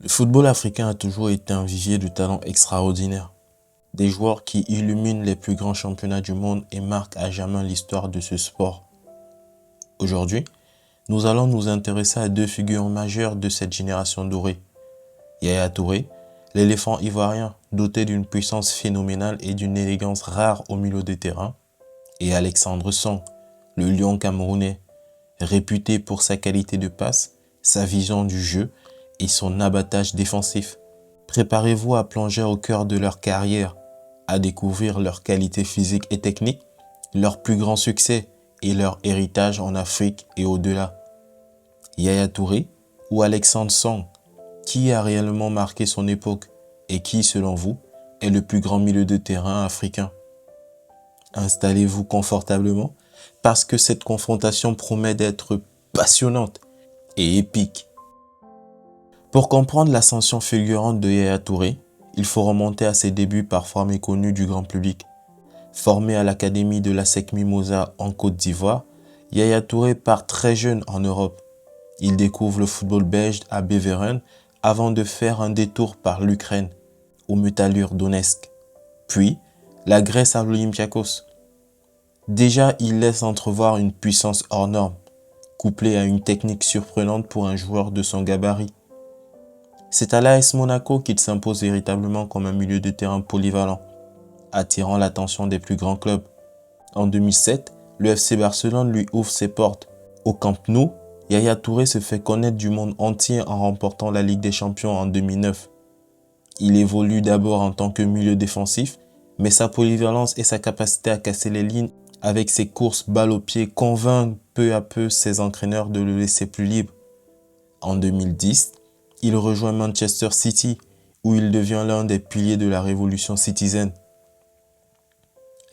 Le football africain a toujours été un vivier de talents extraordinaires. Des joueurs qui illuminent les plus grands championnats du monde et marquent à jamais l'histoire de ce sport. Aujourd'hui, nous allons nous intéresser à deux figures majeures de cette génération dorée. Yaya Touré, l'éléphant ivoirien doté d'une puissance phénoménale et d'une élégance rare au milieu de terrain, et Alexandre Song, le lion camerounais, réputé pour sa qualité de passe, sa vision du jeu et son abattage défensif. Préparez-vous à plonger au cœur de leur carrière, à découvrir leurs qualités physiques et techniques, leurs plus grands succès et leur héritage en Afrique et au-delà. Yaya Touré ou Alexandre Song, qui a réellement marqué son époque et qui, selon vous, est le plus grand milieu de terrain africain? Installez-vous confortablement parce que cette confrontation promet d'être passionnante et épique. Pour comprendre l'ascension fulgurante de Yaya Touré, il faut remonter à ses débuts parfois méconnus du grand public. Formé à l'académie de l'ASEC Mimosa en Côte d'Ivoire, Yaya Touré part très jeune en Europe. Il découvre le football belge à Beveren avant de faire un détour par l'Ukraine, au Metalurg Donetsk, puis la Grèce à l'Olympiakos. Déjà, il laisse entrevoir une puissance hors norme, couplée à une technique surprenante pour un joueur de son gabarit. C'est à l'AS Monaco qu'il s'impose véritablement comme un milieu de terrain polyvalent, attirant l'attention des plus grands clubs. En 2007, le FC Barcelone lui ouvre ses portes. Au Camp Nou, Yaya Touré se fait connaître du monde entier en remportant la Ligue des Champions en 2009. Il évolue d'abord en tant que milieu défensif, mais sa polyvalence et sa capacité à casser les lignes avec ses courses balle au pied convainquent peu à peu ses entraîneurs de le laisser plus libre. En 2010, il rejoint Manchester City, où il devient l'un des piliers de la révolution citizen.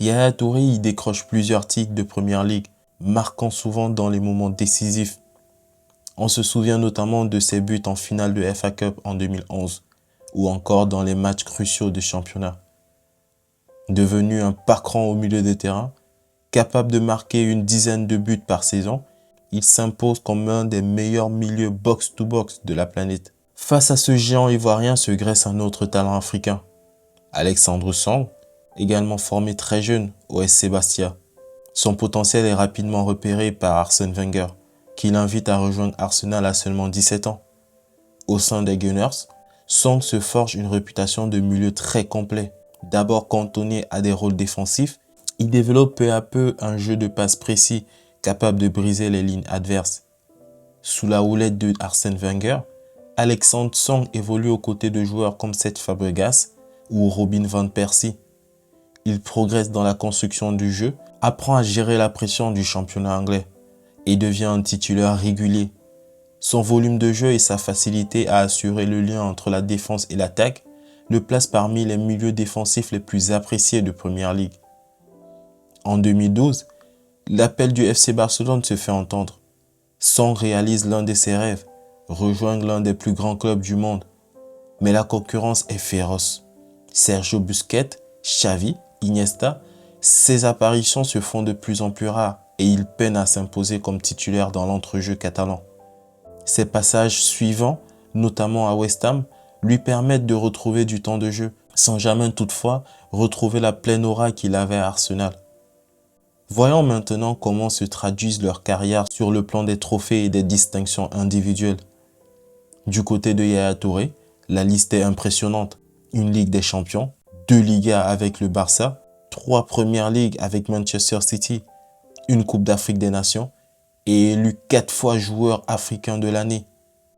Yaya Touré y décroche plusieurs titres de Première Ligue, marquant souvent dans les moments décisifs. On se souvient notamment de ses buts en finale de FA Cup en 2011, ou encore dans les matchs cruciaux du championnat. Devenu un parcran au milieu des terrains, capable de marquer une dizaine de buts par saison, il s'impose comme un des meilleurs milieux box-to-box de la planète. Face à ce géant ivoirien se graisse un autre talent africain, Alexandre Song, également formé très jeune au SC Bastia. Son potentiel est rapidement repéré par Arsène Wenger, qui l'invite à rejoindre Arsenal à seulement 17 ans. Au sein des Gunners, Song se forge une réputation de milieu très complet. D'abord cantonné à des rôles défensifs, il développe peu à peu un jeu de passe précis, capable de briser les lignes adverses. Sous la houlette de Arsène Wenger, Alexandre Song évolue aux côtés de joueurs comme Cesc Fabregas ou Robin van Persie. Il progresse dans la construction du jeu, apprend à gérer la pression du championnat anglais et devient un titulaire régulier. Son volume de jeu et sa facilité à assurer le lien entre la défense et l'attaque le placent parmi les milieux défensifs les plus appréciés de Première Ligue. En 2012, l'appel du FC Barcelone se fait entendre. Song réalise l'un de ses rêves, rejoindre l'un des plus grands clubs du monde. Mais la concurrence est féroce. Sergio Busquets, Xavi, Iniesta, ses apparitions se font de plus en plus rares et il peine à s'imposer comme titulaire dans l'entrejeu catalan. Ses passages suivants, notamment à West Ham, lui permettent de retrouver du temps de jeu, sans jamais toutefois retrouver la pleine aura qu'il avait à Arsenal. Voyons maintenant comment se traduisent leurs carrières sur le plan des trophées et des distinctions individuelles. Du côté de Yaya Touré, la liste est impressionnante. Une Ligue des Champions, 2 Ligas avec le Barça, 3 Premières Ligues avec Manchester City, une Coupe d'Afrique des Nations et élu 4 fois joueur africain de l'année.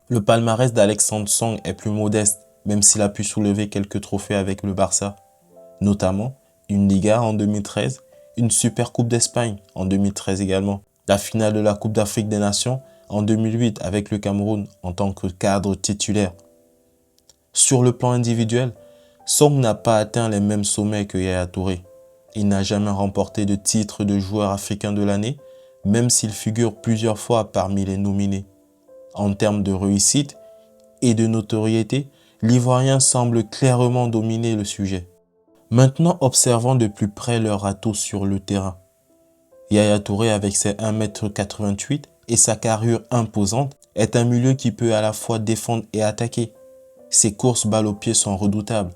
Le palmarès d'Alexandre Song est plus modeste, même s'il a pu soulever quelques trophées avec le Barça, notamment une Liga en 2013, une Super Coupe d'Espagne en 2013 également, la finale de la Coupe d'Afrique des Nations en 2008 avec le Cameroun en tant que cadre titulaire. Sur le plan individuel, Song n'a pas atteint les mêmes sommets que Yaya Touré. Il n'a jamais remporté de titre de joueur africain de l'année, même s'il figure plusieurs fois parmi les nominés. En termes de réussite et de notoriété, l'Ivoirien semble clairement dominer le sujet. Maintenant, observons de plus près leur atout sur le terrain. Yaya Touré, avec ses 1,88 m et sa carrure imposante, est un milieu qui peut à la fois défendre et attaquer. Ses courses balle au pied sont redoutables.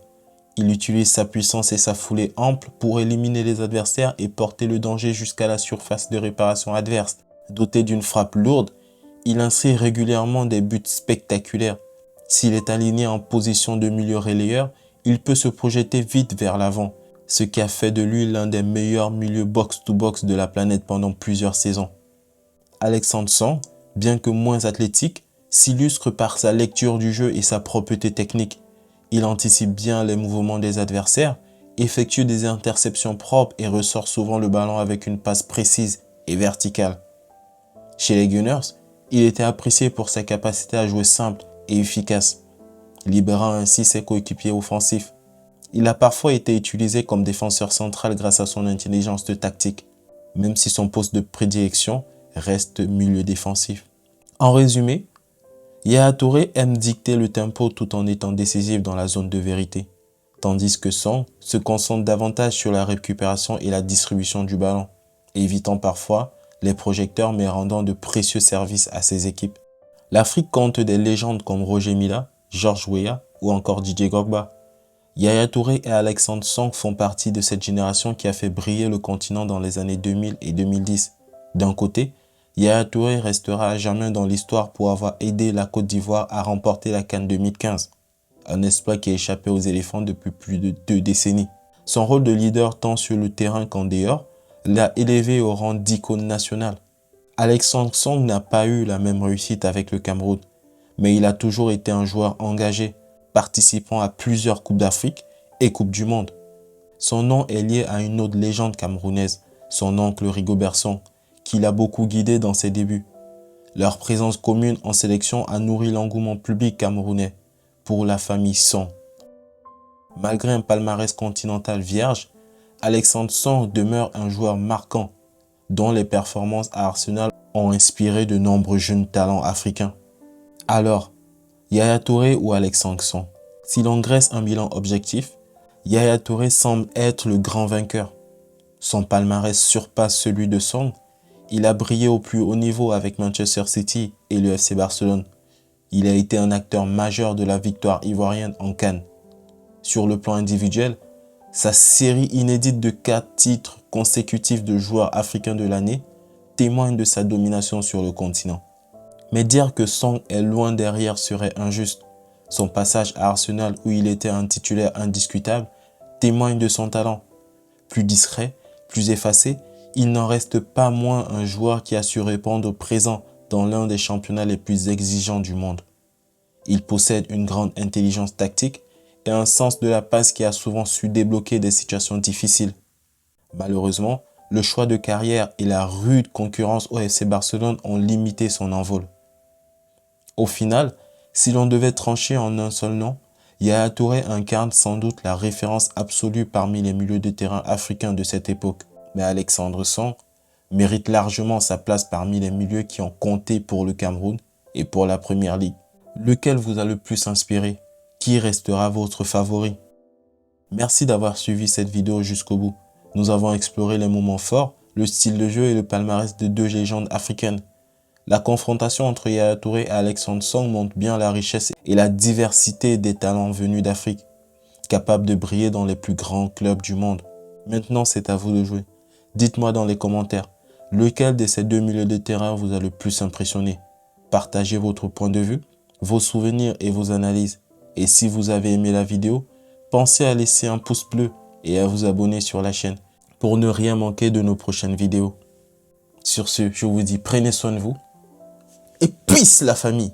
Il utilise sa puissance et sa foulée ample pour éliminer les adversaires et porter le danger jusqu'à la surface de réparation adverse. Doté d'une frappe lourde, il inscrit régulièrement des buts spectaculaires. S'il est aligné en position de milieu relayeur, il peut se projeter vite vers l'avant, ce qui a fait de lui l'un des meilleurs milieux box-to-box de la planète pendant plusieurs saisons. Alexandre Song, bien que moins athlétique, s'illustre par sa lecture du jeu et sa propreté technique. Il anticipe bien les mouvements des adversaires, effectue des interceptions propres et ressort souvent le ballon avec une passe précise et verticale. Chez les Gunners, il était apprécié pour sa capacité à jouer simple et efficace, libérant ainsi ses coéquipiers offensifs. Il a parfois été utilisé comme défenseur central grâce à son intelligence de tactique, même si son poste de prédilection reste milieu défensif. En résumé, Yaya Touré aime dicter le tempo tout en étant décisif dans la zone de vérité, tandis que Song se concentre davantage sur la récupération et la distribution du ballon, évitant parfois les projecteurs mais rendant de précieux services à ses équipes. L'Afrique compte des légendes comme Roger Mila, George Weah ou encore Didier Drogba. Yaya Touré et Alexandre Song font partie de cette génération qui a fait briller le continent dans les années 2000 et 2010. D'un côté, Yaya Touré restera à jamais dans l'histoire pour avoir aidé la Côte d'Ivoire à remporter la CAN 2015, un exploit qui a échappé aux éléphants depuis plus de 2 décennies. Son rôle de leader tant sur le terrain qu'en dehors l'a élevé au rang d'icône nationale. Alexandre Song n'a pas eu la même réussite avec le Cameroun, mais il a toujours été un joueur engagé, participant à plusieurs Coupes d'Afrique et Coupes du Monde. Son nom est lié à une autre légende camerounaise, son oncle Rigobert Song, qui l'a beaucoup guidé dans ses débuts. Leur présence commune en sélection a nourri l'engouement public camerounais pour la famille Song. Malgré un palmarès continental vierge, Alexandre Song demeure un joueur marquant, dont les performances à Arsenal ont inspiré de nombreux jeunes talents africains. Alors, Yaya Touré ou Alexandre Song? Si l'on dresse un bilan objectif, Yaya Touré semble être le grand vainqueur. Son palmarès surpasse celui de Song. Il a brillé au plus haut niveau avec Manchester City et le FC Barcelone. Il a été un acteur majeur de la victoire ivoirienne en CAN. Sur le plan individuel, sa série inédite de 4 titres consécutifs de joueur africain de l'année témoigne de sa domination sur le continent. Mais dire que Song est loin derrière serait injuste. Son passage à Arsenal où il était un titulaire indiscutable témoigne de son talent. Plus discret, plus effacé, il n'en reste pas moins un joueur qui a su répondre présent dans l'un des championnats les plus exigeants du monde. Il possède une grande intelligence tactique et un sens de la passe qui a souvent su débloquer des situations difficiles. Malheureusement, le choix de carrière et la rude concurrence au FC Barcelone ont limité son envol. Au final, si l'on devait trancher en un seul nom, Yaya Touré incarne sans doute la référence absolue parmi les milieux de terrain africains de cette époque. Mais Alexandre Song mérite largement sa place parmi les milieux qui ont compté pour le Cameroun et pour la Première Ligue. Lequel vous a le plus inspiré? Qui restera votre favori? Merci d'avoir suivi cette vidéo jusqu'au bout. Nous avons exploré les moments forts, le style de jeu et le palmarès de 2 légendes africaines. La confrontation entre Yaya Touré et Alexandre Song montre bien la richesse et la diversité des talents venus d'Afrique, capables de briller dans les plus grands clubs du monde. Maintenant, c'est à vous de jouer. Dites-moi dans les commentaires, lequel de ces 2 milieux de terrain vous a le plus impressionné? Partagez votre point de vue, vos souvenirs et vos analyses. Et si vous avez aimé la vidéo, pensez à laisser un pouce bleu et à vous abonner sur la chaîne pour ne rien manquer de nos prochaines vidéos. Sur ce, je vous dis prenez soin de vous et peace la famille!